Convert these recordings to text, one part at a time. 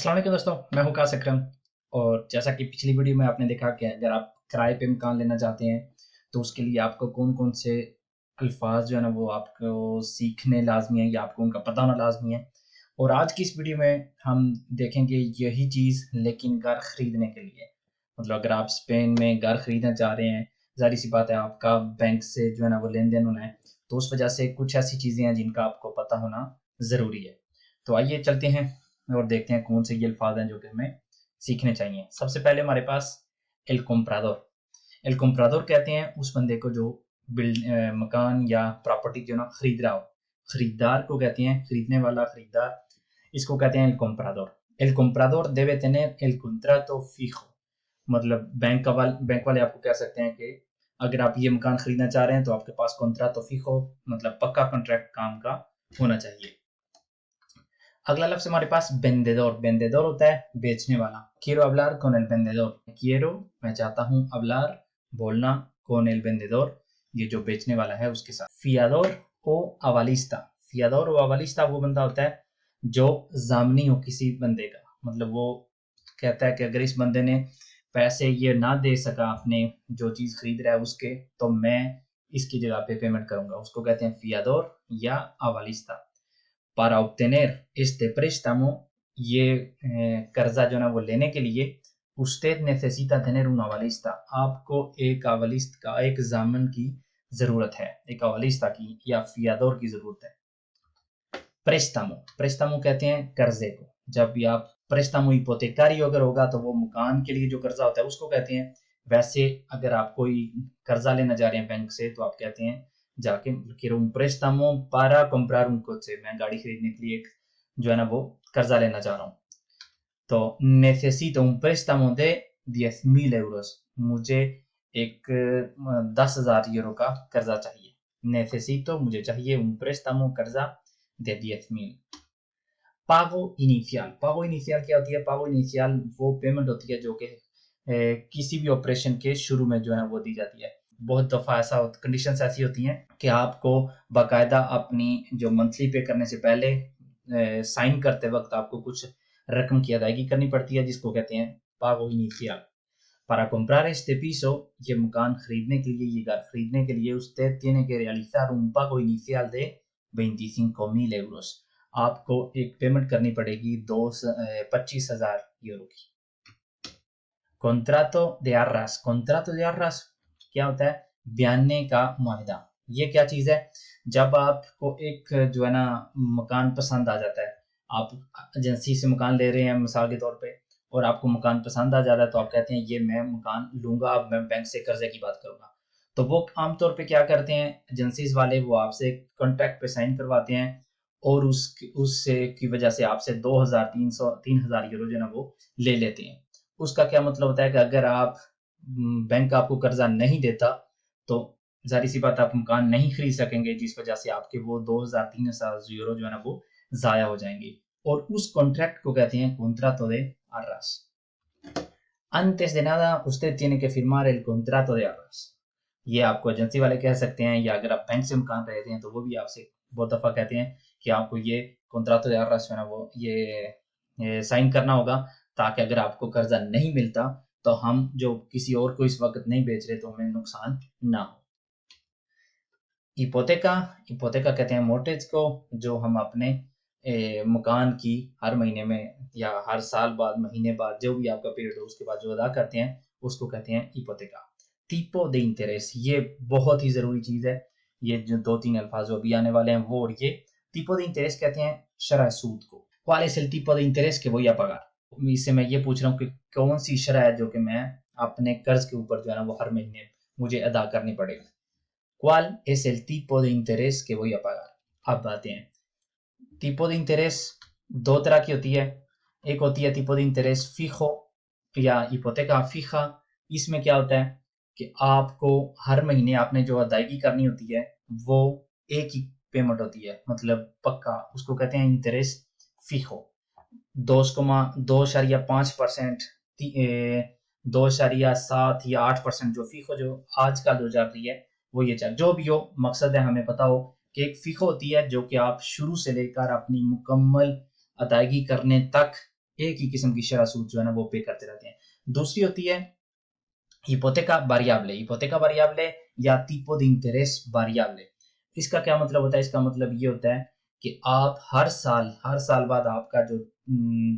अस्सलाम वालेकुम दोस्तों, मैं हूं काश अकरम। और जैसा कि पिछली वीडियो में आपने देखा कि अगर आप किराए पे मकान लेना चाहते हैं तो उसके लिए आपको कौन-कौन से अल्फाज जो है ना वो आपको सीखने लाज़मी है या आपको उनका पता होना लाज़मी है। और आज की इस वीडियो में हम देखेंगे यही चीज़ लेकिन घर खरीदने के लिए। मतलब अगर आप स्पेन में घर खरीदना चाह रहे हैं, ज़ाहिर-सी बात है आपका बैंक से जो है ना वो लेन-देन होना है, तो उस वजह से कुछ ऐसी चीज़ें हैं जिनका आपको पता होना ज़रूरी है। तो आइए चलते हैं और देखते हैं कौन से ये अल्फाज हैं जो कि हमें सीखने चाहिए। सबसे पहले हमारे पास एल कंप्रादोर। एल कंप्रादोर कहते हैं उस बंदे को जो मकान या प्रॉपर्टी जो ना खरीद रहा हो। खरीदार को कहते हैं, खरीदने वाला खरीदार, इसको कहते हैं एल कंप्रादोर। एल कंप्रादोर debe tener el contrato fijo। मतलब बैंक वाले आपको कह सकते हैं कि अगर आप ये मकान खरीदना चाह रहे हैं तो आपके पास कॉन्ट्रातो फिjo मतलब पक्का कॉन्ट्रैक्ट काम का होना चाहिए। अगला लफ्ज हमारे पास वेंदेदोर। वेंदेदोर होता है बेचने वाला। quiero hablar con el vendedor। quiero मैं चाहता हूँ, hablar बोलना, con el vendedor ये जो बेचने वाला है उसके साथ। fiador o avalista। fiador o avalista वो बंदा होता है जो जामनी हो किसी बंदे का। मतलब वो कहता है कि अगर इस बंदे ने पैसे ये ना दे सका अपने जो चीज खरीद रहा है उसके, तो मैं इसकी जगह पे पेमेंट करूंगा। उसको कहते हैं fiador या avalista। para obtener este préstamo ये कर्जा जो ना वो लेने के लिए usted necesita tener un avalista। आपको एक avalist का, एक जामन की जरूरत है, एक avalista की या fiador की जरूरत है। प्रेस्टामो, प्रेस्टामो कहते हैं कर्जे को। जब भी आप प्रेस्टामो हिपोतेकारियो अगर होगा तो वो मकान के लिए जो कर्जा होता है उसको कहते हैं। वैसे अगर आप कोई कर्जा लेना जा रहे हैं बैंक से तो आप कहते हैं जाके quiero un préstamo para comprar un coche। मैं गाड़ी खरीदने के लिए एक जो है ना वो कर्जा लेना चाह रहा हूँ। तो necesito un préstamo de 10.000 euros। मुझे एक 10,000 यूरो का कर्जा चाहिए। necesito मुझे चाहिए un préstamo कर्जा de 10.000। पागो इनिशियल, पागो इनिशियल क्या होती है? पागो इनिशियल वो पेमेंट होती है जो कि किसी भी ऑपरेशन के शुरू में जो है वो दी जाती है। बहुत दफा ऐसा कंडीशंस ऐसी होती हैं कि आपको बाकायदा अपनी जो मंथली पे करने से पहले साइन करते वक्त आपको कुछ रकम की अदायगी करनी पड़ती है जिसको कहते हैं पागो initial. Para comprar este piso, ये मकान खरीदने के लिए, ये घर खरीदने के लिए usted tiene que realizar un pago inicial de 25.000 euros। आपको एक पेमेंट करनी पड़ेगी 25,000 यूरो की। कॉन्ट्रातो दे आर्रास, कॉन्ट्रातो दे आर्रास क्या होता है? ब्याने का मुआहदा। ये क्या चीज है? जब आपको एक जो है ना मकान पसंद आ जाता है, आप एजेंसी से मकान ले रहे हैं मिसाल के तौर पे, और आपको मकान पसंद आ जाता है तो आप कहते हैं ये मैं मकान लूंगा, अब मैं बैंक से कर्जे की बात करूंगा। तो वो आमतौर पे क्या करते हैं एजेंसीज वाले, वो आपसे कॉन्ट्रैक्ट पे साइन करवाते हैं और उससे की वजह से आपसे 2,000 3,000 यूरो जो है ना वो ले लेते हैं। उसका क्या मतलब होता है कि अगर आप बैंक आपको कर्जा नहीं देता तो जाहिर सी बात आप मकान नहीं खरीद सकेंगे, जिस वजह से आपके वो 2,000 3,000 यूरो जो है ना वो जाया हो जाएंगे। और उस कॉन्ट्रैक्ट को कहते हैं contrato de arras। Antes de nada usted tiene que firmar el contrato de arras। ये आपको एजेंसी वाले कह सकते हैं, या अगर आप बैंक से मकान रहते हैं तो वो भी आपसे बहुत दफा कहते हैं कि आपको ये contrato de arras जो है ना वो ये साइन करना होगा, ताकि अगर आपको कर्जा नहीं मिलता तो हम जो किसी और को इस वक्त नहीं बेच रहे तो हमें नुकसान ना हो। हिपोतेका, हिपोतेका कहते हैं मोर्टेज को, जो हम अपने मकान की हर महीने में या हर साल बाद, महीने बाद, जो भी आपका पीरियड हो उसके बाद जो अदा करते हैं उसको कहते हैं हिपोतेका। tipo de interés, ये बहुत ही जरूरी चीज है। ये जो 2-3 अल्फाज जो अभी आने वाले हैं वो और ये tipo de interés कहते हैं शरह सूद को। ¿Cuál es el tipo de interés que voy a pagar? इससे मैं ये पूछ रहा हूँ कि कौन सी शरह है जो कि मैं अपने कर्ज के ऊपर जो है ना वो हर महीने मुझे अदा करनी पड़ेगी। ¿Cuál es el tipo de interés que voy a pagar? अब आते हैं। tipo de interés दो तरह की होती है। एक होती है tipo de interés fijo या हिपोतेका fija। इसमें क्या होता है कि आपको हर महीने आपने जो अदायगी करनी होती है वो एक ही पेमेंट होती है, मतलब पक्का, उसको कहते हैं इंटरेस्ट fijo। 2.5%, 2.7 या 8% जो फीको जो आजकल जो चल रही है वो ये चल, जो भी हो मकसद है हमें पता हो कि एक फीको होती है जो कि आप शुरू से लेकर अपनी मुकम्मल अदायगी करने तक एक ही किस्म की शरह सूद जो है ना वो पे करते रहते हैं। दूसरी होती है हिपोतेका variable, हिपोतेका variable या tipo de interés variable। इसका क्या मतलब होता है? इसका मतलब ये होता है कि आप हर साल बाद आपका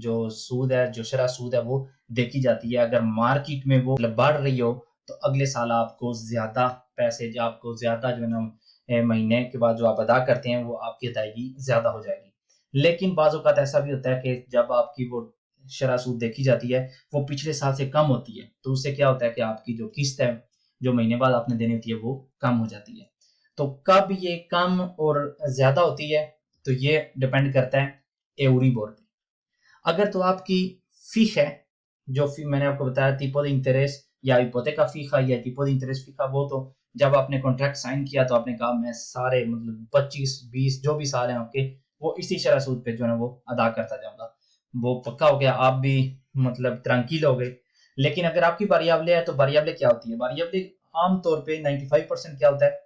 जो सूद है, जो शरह सूद है वो देखी जाती है। अगर मार्केट में वो बढ़ रही हो तो अगले साल आपको ज्यादा पैसे, जो आपको ज्यादा जो है ना महीने के बाद जो आप अदा करते हैं वो आपकी अदायगी ज्यादा हो जाएगी। लेकिन बाज़ औक़ात ऐसा भी होता है कि जब आपकी वो शरह सूद देखी जाती है वो पिछले साल से कम होती है, तो उससे क्या होता है कि आपकी जो किस्त है, जो महीने बाद आपने देनी होती है वो कम हो जाती है। तो कब ये कम और ज्यादा होती है, तो ये डिपेंड करता है एवरीबोर पे। अगर तो आपकी फी है, जो फी मैंने आपको बताया tipo de interés या हिपोतेका fija या tipo de interés fija, वो तो जब आपने कॉन्ट्रैक्ट साइन किया तो आपने कहा मैं सारे मतलब 25-20 जो भी साल हैं आपके वो इसी शरह सूद पे जो है ना वो अदा करता जाऊंगा, वो पक्का हो गया, आप भी मतलब ट्रंकील हो गए। लेकिन अगर आपकी वेरिएबल है तो वेरिएबल क्या होती है? वेरिएबल आमतौर पे 95% क्या होता है,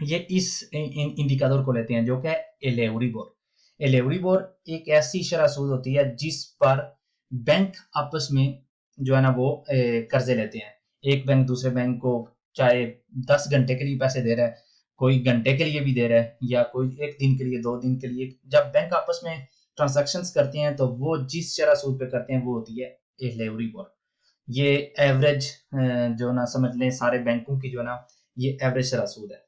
ये इस इंडिकेटर को लेते हैं जो कि एल एवरीबोर। एल एवरीबोर एक ऐसी शरह सूद होती है जिस पर बैंक आपस में जो है ना वो कर्जे लेते हैं। एक बैंक दूसरे बैंक को चाहे 10 घंटे के लिए पैसे दे रहा है, कोई घंटे के लिए भी दे रहा है, या कोई एक दिन के लिए, 2 दिन के लिए, जब बैंक आपस में ट्रांजैक्शंस करते हैं तो वो जिस शरह सूद पे करते हैं वो होती है एल एवरीबोर। ये एवरेज जो ना समझ लें सारे बैंकों की जो है ना ये एवरेज शरह सूद है।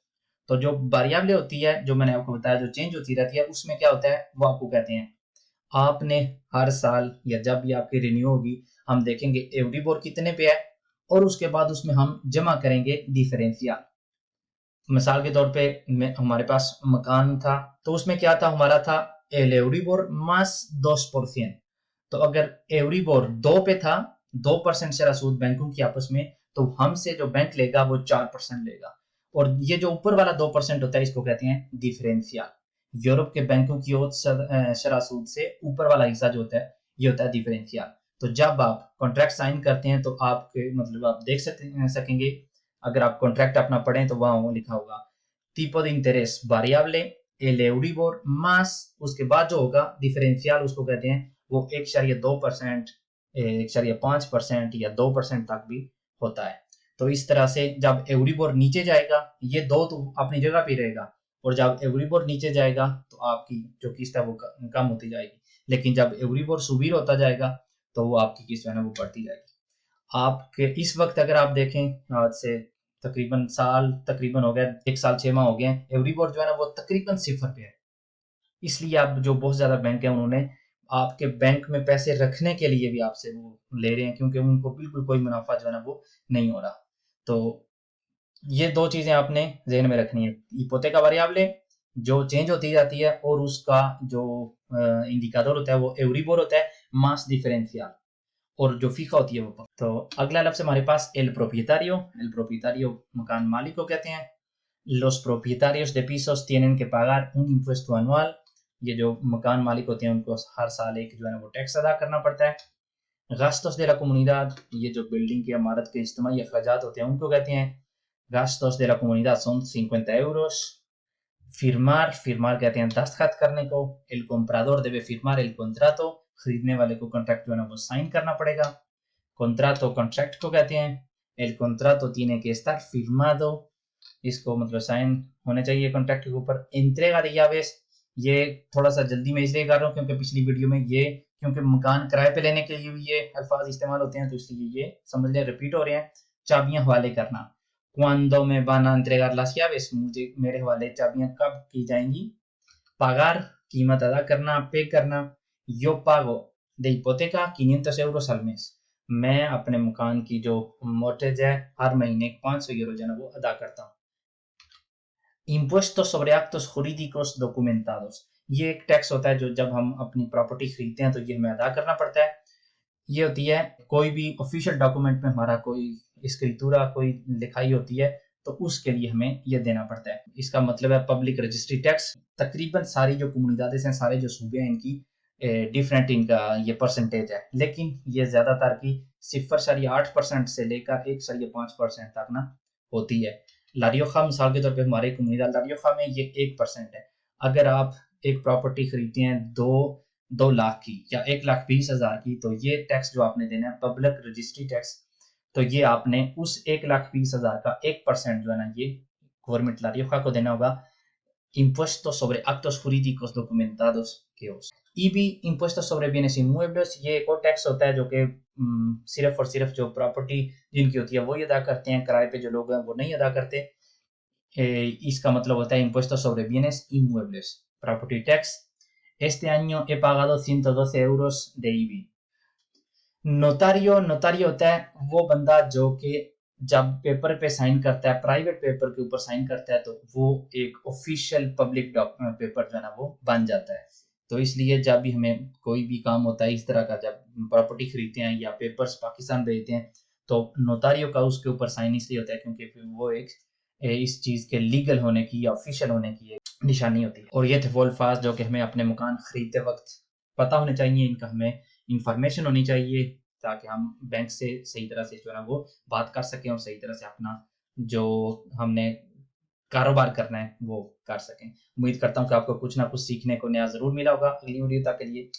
तो जो वेरिएबल होती है, जो मैंने आपको बताया जो चेंज होती रहती है, उसमें क्या होता है वो आपको कहते हैं आपने हर साल या जब भी आपकी रिन्यू होगी हम देखेंगे एवरीबोर कितने पे है और उसके बाद उसमें हम जमा करेंगे डिफरेंशियल। मिसाल के तौर पे हमारे पास मकान था तो उसमें क्या था, हमारा था एल एवरीबोर मास 2%। तो अगर एवरीबोर 2 पे था, 2% शरह सूद बैंकों की आपस में, तो हमसे जो बैंक लेगा वो 4% लेगा। और ये जो ऊपर वाला 2% होता है इसको कहते हैं डिफरेंशियल। यूरोप के बैंकों की ओर शरह सूद से ऊपर वाला हिस्सा जो होता है ये होता है डिफरेंशियल। तो जब आप कॉन्ट्रैक्ट साइन करते हैं तो आपके मतलब आप देख सकेंगे, अगर आप कॉन्ट्रैक्ट अपना पढ़ें तो वहां वो लिखा होगा tipo de interés variable, el Euribor más उसके बाद जो होगा डिफरेंशियल, उसको कहते हैं वो 1.2%, 1.5% या 2% तक भी होता है। तो इस तरह से जब एवरीबोर नीचे जाएगा ये दो तो अपनी जगह पे रहेगा, और जब एवरीबोर नीचे जाएगा तो आपकी जो किस्त है वो कम होती जाएगी। लेकिन जब एवरीबोर सुबीर होता जाएगा तो वो आपकी किस्त जो है ना वो बढ़ती जाएगी। आपके इस वक्त अगर आप देखें आज से तकरीबन हो गया 1 साल 6 माह हो गए, एवरीबोर जो है ना वो तकरीबन 0 पे है। इसलिए आप जो बहुत ज्यादा बैंक है उन्होंने आपके बैंक में पैसे रखने के लिए भी आपसे वो ले रहे हैं, क्योंकि उनको बिल्कुल कोई मुनाफा जो है ना वो नहीं हो रहा। तो ये दो चीजें आपने जहन में रखनी है, हिपोतेका वेरिएबल जो चेंज होती जाती है और उसका जो इंडिकेटर होता है वो एवरीबोर होता है मास डिफरेंशियल, और जो फीका होती है वो। तो अगला लफ्ज हमारे पास एल प्रोपिetario मकान मालिक को कहते हैं। los propietarios de pisos tienen que pagar un impuesto anual। ये जो मकान मालिक होते हैं उनको हर साल एक जो है ना वो टैक्स अदा करना पड़ता है। gastos de la comunidad, ये जो बिल्डिंग की इमारत के इज्तिमाई अखराजात होते हैं उनको कहते हैं gastos de la comunidad son 50 euros। फिरमार कहते हैं दस्तखत करने को। el comprador debe firmar el contrato, खरीदने वाले को कॉन्ट्रैक्ट जो है ना वो साइन करना पड़ेगा। contrato कॉन्ट्रैक्ट को कहते हैं। el contrato tiene que estar firmado, इसको मतलब साइन होने चाहिए कॉन्ट्रैक्ट के ऊपर। entrega de llaves, ये थोड़ा सा जल्दी में इसलिए कर रहा हूँ क्योंकि पिछली वीडियो में ये, क्योंकि मकान किराए पे लेने के लिए भी ये अल्फाज इस्तेमाल होते हैं तो इसलिए ये समझ लें रिपीट हो रहे हैं। चाबियां हवाले करना, cuando me van a entregar las llaves, मुझे मेरे हवाले चाबियां कब की जाएंगी। pagar, कीमत अदा करना, पे करना। yo pago de hipoteca 500 euros al mes, मैं अपने मकान की जो मोर्टेज है हर महीने 500 यूरो जो है वो अदा करता हूँ। impuestos sobre actos jurídicos documentados, ये एक टैक्स होता है जो जब हम अपनी प्रॉपर्टी खरीदते हैं तो ये हमें अदा करना पड़ता है। ये होती है कोई भी ऑफिशियल डॉक्यूमेंट में हमारा कोई स्क्रिप्टूरा कोई लिखाई होती है तो उसके लिए हमें ये देना पड़ता है। इसका मतलब है पब्लिक रजिस्ट्री टैक्स। तकरीबन सारी जो कम्युनिटीज हैं, सारे जो सूबे हैं, इनकी डिफरेंट इनका ये परसेंटेज है, लेकिन ये ज्यादातर की 0.8% से लेकर 1.5% तक ना होती है। लारियोखा मिसाल के तौर पे हमारे कम्युनिटी लारियोखा में ये 1% है। अगर आप एक प्रॉपर्टी खरीदते हैं 2 2 लाख की या 1,20,000 की, तो ये टैक्स जो आपने देना है पब्लिक रजिस्ट्री टैक्स, तो ये आपने उस 1,20,000 का 1% जो है ना, ये गवर्नमेंट La Rioja को देना होगा। Impuesto sobre actos jurídicos documentados que os EB impuesto sobre bienes inmuebles, ये एक और टैक्स होता है जो कि सिर्फ और सिर्फ जो प्रॉपर्टी जिनकी होती है वही अदा करते हैं, किराए पे जो लोग हैं वो नहीं अदा करते। इसका मतलब होता है impuesto sobre bienes inmuebles, property tax. Este año he pagado 112 euros de IBI. नोटारियो होता है वो बंदा जो कि जब पेपर पे साइन करता है, प्राइवेट पेपर के ऊपर साइन करता है, तो वो एक ऑफिशियल पब्लिक पेपर जो है ना वो बन जाता है। तो इसलिए जब भी हमें कोई भी काम होता है इस तरह का, जब प्रॉपर्टी खरीदते हैं या पेपर्स पाकिस्तान भेजते हैं, तो नोटारियो का उसके ऊपर साइन इसलिए होता है क्योंकि फिर वो एक इस चीज के लीगल होने की या ऑफिशियल होने की एक निशानी होती है। और ये थे वो अल्फाज जो कि हमें अपने मकान खरीदते वक्त पता होने चाहिए, इनका हमें इंफॉर्मेशन होनी चाहिए, ताकि हम बैंक से सही तरह से जो है वो बात कर सकें और सही तरह से अपना जो हमने कारोबार करना है वो कर सकें। उम्मीद करता हूँ कि आपको कुछ ना कुछ सीखने को नया ज़रूर मिला होगा। अगली वीडियो तक के लिए